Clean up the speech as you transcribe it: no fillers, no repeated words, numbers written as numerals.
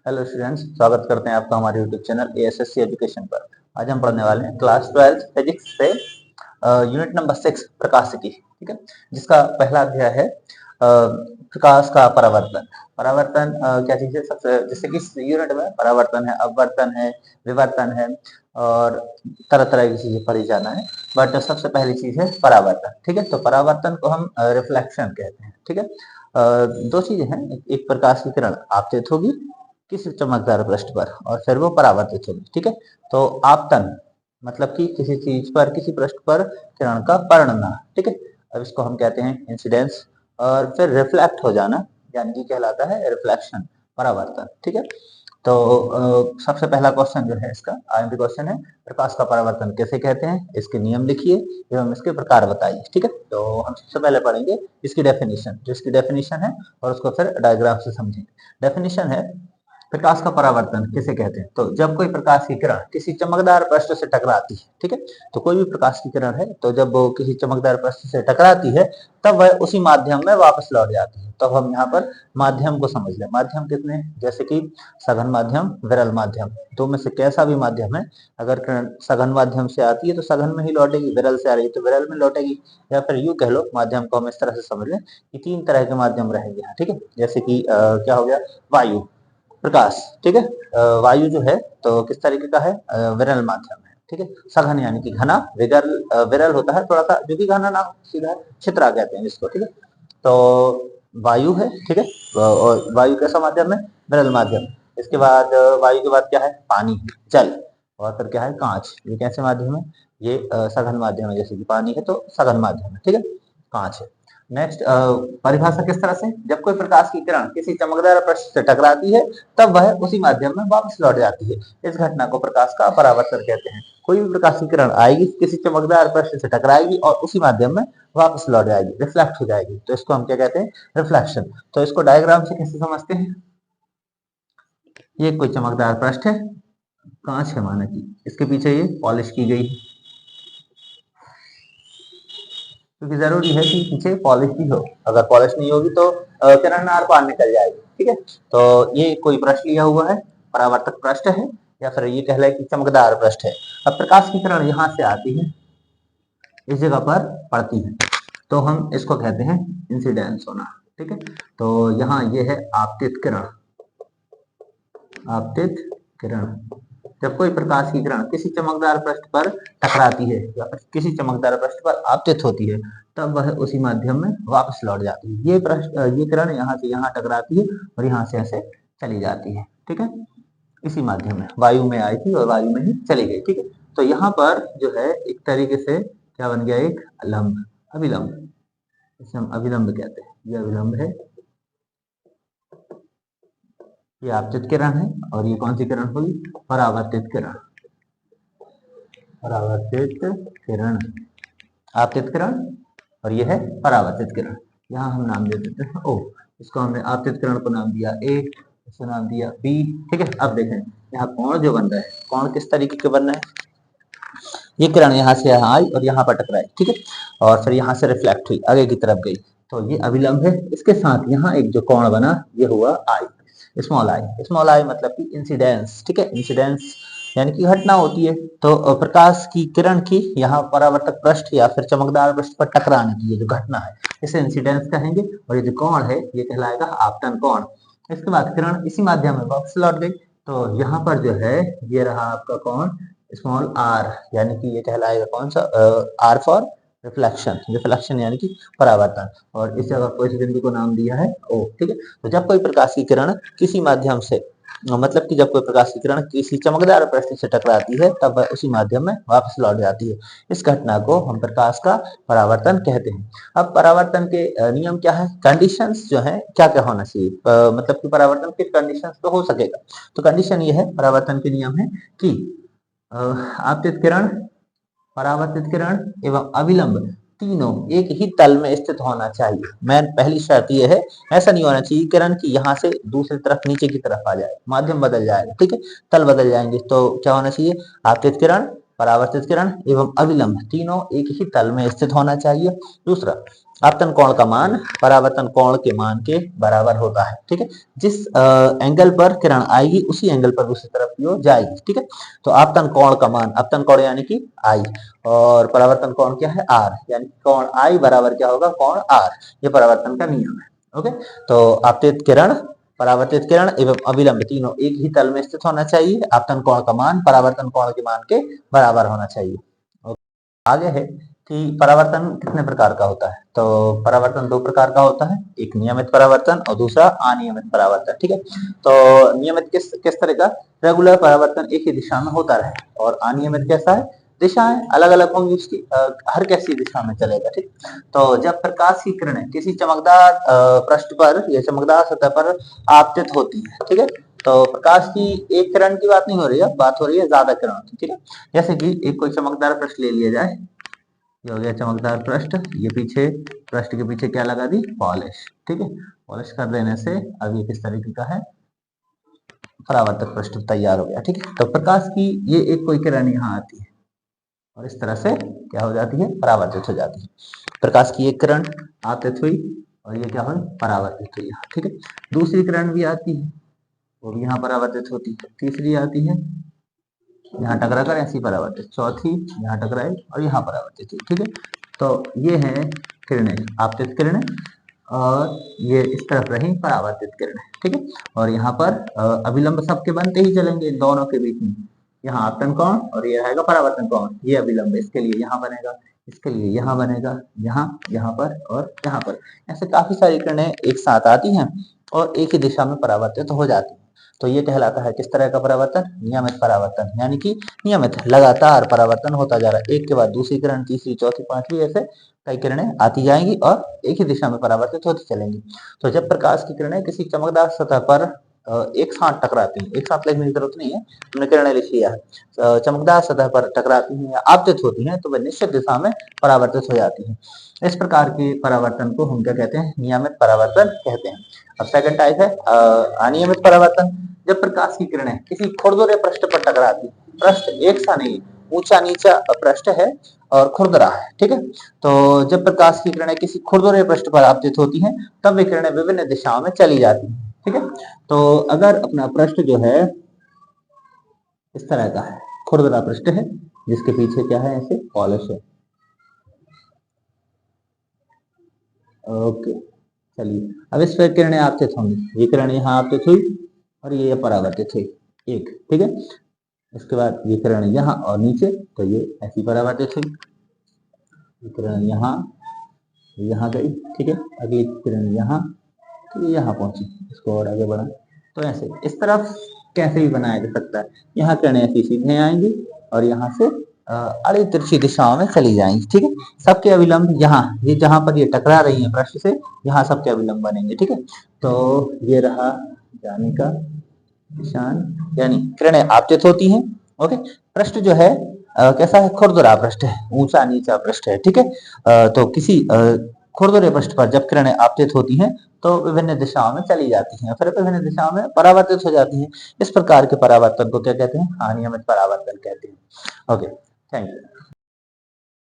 Hello students, स्वागत करते हैं आपका हमारे यूट्यूब चैनल एएसएससी एजुकेशन पर। आज हम पढ़ने वाले हैं क्लास 12 फिजिक्स से यूनिट नंबर 6 प्रकाशिकी। ठीक है, जिसका पहला अध्याय है प्रकाश का परावर्तन। परावर्तन क्या चीज है? सबसे जैसे कि इस यूनिट में परावर्तन है, अपवर्तन है, विवर्तन है और तरह तरह की चीजें पढ़ी जाना है। बट सबसे पहली चीज है परावर्तन। ठीक है, तो परावर्तन को हम रिफ्लेक्शन कहते हैं। ठीक है, दो चीजें हैं, एक प्रकाश की किरण आपतित होगी किसी चमकदार पृष्ठ पर और फिर वो परावर्तित होगी। ठीक है, तो आपतन मतलब कि किसी चीज पर, किसी पृष्ठ पर किरण का पड़ना। ठीक है, अब इसको हम कहते हैं इंसिडेंस। और फिर रिफ्लेक्ट हो जाना यानी कि कहलाता है रिफ्लेक्शन, परावर्तन। ठीक है, तो सबसे पहला क्वेश्चन जो है इसका आईएमपी क्वेश्चन है, प्रकाश का परावर्तन कैसे कहते हैं, इसके नियम लिखिए एवं इसके प्रकार बताइए। ठीक है, तो हम सबसे पहले पढ़ेंगे इसकी डेफिनेशन, जो इसकी डेफिनेशन है, और उसको फिर डायग्राम से समझेंगे। डेफिनेशन है, प्रकाश का परावर्तन किसे कहते हैं? तो जब कोई प्रकाश की किरण किसी चमकदार पृष्ठ से टकराती है। ठीक है, तो कोई भी प्रकाश की किरण है, तो जब वो किसी चमकदार पृष्ठ से टकराती है तब वह उसी माध्यम में वापस लौट जाती है। तो हम यहाँ पर माध्यम को समझ लें। माध्यम कितने? जैसे कि सघन माध्यम, विरल माध्यम। दो में से कैसा भी माध्यम है, अगर किरण सघन माध्यम से आती है तो सघन में ही लौटेगी, विरल से आ रही है तो विरल में लौटेगी। या फिर यूं कह लो, माध्यम को हम इस तरह से समझ लें कि तीन तरह के माध्यम रहेंगे। ठीक है, जैसे कि क्या हो गया, वायु, प्रकाश। ठीक है, वायु जो है तो किस तरीके का है? विरल माध्यम है। ठीक है, सघन यानी कि घना, विरल होता है थोड़ा सा जो कि घना ना हो, सीधा छितरा कहते हैं जिसको। ठीक है, तो वायु है। ठीक है, और वायु कैसा माध्यम है? विरल माध्यम। इसके बाद वायु के बाद क्या है? पानी, जल, और फिर क्या है? कांच। ये कैसे माध्यम है? ये सघन माध्यम है, जैसे कि पानी है तो सघन माध्यम है। ठीक है, कांच है। नेक्स्ट परिभाषा किस तरह से? जब कोई प्रकाश की किरण किसी चमकदार पृष्ठ से टकराती है तब वह उसी माध्यम में वापस लौट जाती है। इस घटना को प्रकाश का परावर्तन कहते हैं। कोई भी प्रकाश की किरण आएगी, किसी चमकदार पृष्ठ से टकराएगी और उसी माध्यम में वापस लौट जाएगी, रिफ्लेक्ट हो जाएगी, तो इसको हम क्या कहते हैं? रिफ्लेक्शन। तो इसको डायग्राम से कैसे समझते हैं? ये कोई चमकदार पृष्ठ है, कांच है माना कि, इसके पीछे ये पॉलिश की गई है, क्योंकि जरूरी है कि पीछे पॉलिश भी हो। अगर पॉलिश नहीं होगी तो किरण आर पार निकल जाएगी। ठीक है, तो ये कोई पृष्ठ लिया हुआ है, परावर्तक पृष्ठ है, या फिर ये कह लें कि चमकदार पृष्ठ है। अब प्रकाश की किरण यहाँ से आती है, इस जगह पर पड़ती है, तो हम इसको कहते हैं इंसिडेंस होना। ठीक है, तो यहाँ ये है आपतित किरण। आपतित किरण, जब कोई प्रकाश की किरण किसी चमकदार पृष्ठ पर टकराती है या फिर किसी चमकदार पृष्ठ पर आपतित होती है तब वह उसी माध्यम में वापस लौट जाती है। ये किरण यहाँ से यहाँ टकराती है और यहाँ से ऐसे चली जाती है। ठीक है, इसी माध्यम में वायु में आई थी और वायु में ही चली गई। ठीक है, तो यहाँ पर जो है एक तरीके से क्या बन गया? एक लंब, अभिलंब, इसे हम अभिलंब कहते हैं। ये अभिलंब है, ये आपतित किरण है, और ये कौन सी किरण होगी? परावर्तित किरण। परावर्तित किरण, आपतित किरण, और ये है परावर्तित किरण। यहाँ हम नाम दे देते हैं ओ। इसको हमने आपतित किरण को नाम दिया ए, इसको नाम दिया बी। ठीक है, अब देखें यहाँ कोण जो बन रहा है, कोण किस तरीके के बन रहे हैं? ये किरण यहाँ से यहाँ आई और यहाँ पर टकराई। ठीक है, और फिर यहाँ से रिफ्लेक्ट हुई, आगे की तरफ गई, तो ये अभिलंब है। इसके साथ यहाँ एक जो कोण बना ये हुआ आई, स्मॉल आई। स्मॉल आई मतलब कि इंसिडेंस। ठीक है, इंसिडेंस यानी कि घटना होती है। तो प्रकाश की किरण की यहाँ परावर्तक पृष्ठ या फिर चमकदार पृष्ठ पर टकराने की ये जो घटना है, इसे इंसिडेंस कहेंगे। और ये जो कोण है ये कहलाएगा आपतन कोण। इसके बाद किरण इसी माध्यम में वापस लौट गई, तो यहाँ पर जो है ये रहा आपका कोण स्मॉल आर, यानी कि ये कहलाएगा कौन सा? Are for reflection. रिफ्लेक्शन यानी कि परावर्तन, और इस जगह को, इस बिंदु को नाम दिया है ओ। ठीक है, तो जब कोई प्रकाश की किरण किसी माध्यम से, मतलब कि जब कोई प्रकाश की किरण किसी चमकदार पृष्ठ से टकराती है तब वह उसी माध्यम में वापस लौट जाती है। इस घटना को हम प्रकाश का परावर्तन कहते हैं। अब परावर्तन के नियम क्या है? कंडीशंस जो है क्या क्या होना चाहिए, मतलब कि परावर्तन किस कंडीशंस पे हो सकेगा? तो कंडीशन ये है, परावर्तन के नियम है कि आपतित किरण, परावर्तित किरण एवं अभिलंब तीनों एक ही तल में स्थित होना चाहिए। मैं पहली शर्त यह है, ऐसा नहीं होना चाहिए किरण की यहाँ से दूसरी तरफ नीचे की तरफ आ जाए, माध्यम बदल जाएगा। ठीक है, तल बदल जाएंगे, तो क्या होना चाहिए? आपतित किरण, परावर्तित किरण एवं अभिलंब तीनों एक ही तल में स्थित होना चाहिए। दूसरा, आपतन कोण का मान परावर्तन कोण के मान के बराबर होता है। ठीक है, जिस एंगल पर किरण आएगी उसी एंगल पर दूसरी तरफ की ओर जाएगी। ठीक है, तो आपतन कोण का मान, आपतन कोण यानी कि आई, और परावर्तन कोण क्या है, आर, यानी कोण आई बराबर क्या होगा, कोण आर। ये परावर्तन का नियम है। ओके, तो आपतित किरण, परावर्तित किरण एवं अभिलंब तीनों एक ही तल में स्थित होना चाहिए। आपतन कोण का मान परावर्तन कोण के मान के बराबर होना चाहिए। आगे है कि परावर्तन कितने प्रकार का होता है। तो परावर्तन दो प्रकार का होता है, एक नियमित परावर्तन और दूसरा अनियमित परावर्तन। ठीक है, तो नियमित किस किस तरह का, रेगुलर परावर्तन एक ही दिशा में होता रहे, और अनियमित कैसा है, दिशाएं अलग अलग होंगी उसकी, हर कैसी दिशा में चलेगा। ठीक, तो जब प्रकाश की किरणें किसी चमकदार पृष्ठ पर या चमकदार सतह पर आपतित होती है, ठीक है, तो प्रकाश की एक किरण की बात नहीं हो रही है, बात हो रही है ज्यादा किरणों की। ठीक है, जैसे कि एक कोई चमकदार पृष्ठ ले लिया जाए, ये हो गया चमकदार पृष्ठ, ये पीछे पृष्ठ के पीछे क्या लगा दी, पॉलिश। ठीक है, पॉलिश कर देने से अब ये किस तरीके का है, परावर्तक पृष्ठ तैयार हो गया। ठीक है, तो प्रकाश की ये एक कोई किरण यहाँ आती है और इस तरह से क्या हो जाती है, परावर्तित हो जाती है। प्रकाश की एक किरण आपतित हुई और ये क्या हुई, परावर्तित हुई। ठीक है, दूसरी किरण भी आती है, वो भी यहाँ परावर्तित होती है, तीसरी आती है, यहाँ टकरा कर ऐसी परावर्तित, चौथी यहाँ टकराए और यहाँ परावर्तित हुई। ठीक है, तो ये है किरणें, आपतित किरणें, और ये इस तरफ रही परावर्तित किरणें। ठीक है, और यहाँ पर अभिलंब सबके बनते ही चलेंगे इन दोनों के बीच में, यहाँ आपतन कोण और ये रहेगा परावर्तन कोण, ये अभिलंब इसके लिए यहाँ बनेगा, इसके लिए यहाँ बनेगा, यहाँ पर और यहाँ पर, ऐसे काफी सारी किरणें एक साथ आती हैं और एक ही दिशा में परावर्तित हो जाती है। तो ये कहलाता है किस तरह का परावर्तन, नियमित परावर्तन, यानी कि नियमित लगातार परावर्तन होता जा रहा है, एक के बाद दूसरी किरण, तीसरी, चौथी, पांचवी, ऐसे कई किरणें आती जाएंगी और एक ही दिशा में परावर्तित होती चलेंगी। तो जब प्रकाश की किरणें किसी चमकदार सतह पर एक साथ टकराती हैं, एक साथ लिखने की जरूरत नहीं है, हमने किरणें लिख लिया है, चमकदार सतह पर टकराती हैं या आपतित होती हैं, तो वह निश्चित दिशा में परावर्तित हो जाती हैं। इस प्रकार के परावर्तन को हम क्या कहते हैं, नियमित परावर्तन कहते हैं। अब सेकंड टाइप है अनियमित परावर्तन। जब प्रकाश की किरणें किसी खुरदुरे पृष्ठ पर टकराती, पृष्ठ एक सा नहीं, ऊंचा नीचा पृष्ठ है और खुरदरा है। ठीक है, तो जब प्रकाश की किरणें किसी खुरदुरे पृष्ठ पर आपतित होती हैं, तब वे किरणें विभिन्न दिशाओं में चली जाती हैं। ठीक है, तो अगर अपना पृष्ठ जो है इस तरह का है, खुरदरा पृष्ठ है, जिसके पीछे क्या है, ऐसे पॉलिश है। ओके, चलिए अब इस पर किरणें आपतित होंगी, ये किरण यहाँ आपतित हुई और ये परावर्तित हुई एक। ठीक है, इसके बाद ये किरण यहाँ और नीचे, तो ये ऐसी परावर्तित हुई, ये किरण यहाँ गई। ठीक है, अगली किरण यहाँ, तो ये यहाँ पहुंची, इसको और आगे बढ़ा, तो ऐसे इस तरफ कैसे भी बनाया जा सकता है। यहाँ किरणें ऐसी सीधे आएंगी और यहाँ से आड़ी तिरछी दिशाओं में चली जाएंगी। ठीक है, सबके अभिलंब यहाँ, ये जहां पर ये टकरा रही है पृष्ठ से, यहाँ सबके अभिलंब बनेंगे। ठीक है, तो ये रहा जाने का निशान, यानी किरणें आपतित होती हैं। ओके, पृष्ठ जो है कैसा है, खुरदुरा पृष्ठ है, ऊंचा नीचा पृष्ठ है। ठीक है, तो किसी खुरदुरे पृष्ठ पर जब किरणें आपतित होती हैं तो विभिन्न दिशाओं में चली जाती हैं, फिर विभिन्न दिशाओं में परावर्तित हो जाती हैं। इस प्रकार के परावर्तन को क्या कहते हैं, अनियमित परावर्तन कहते हैं। Okay, thank you.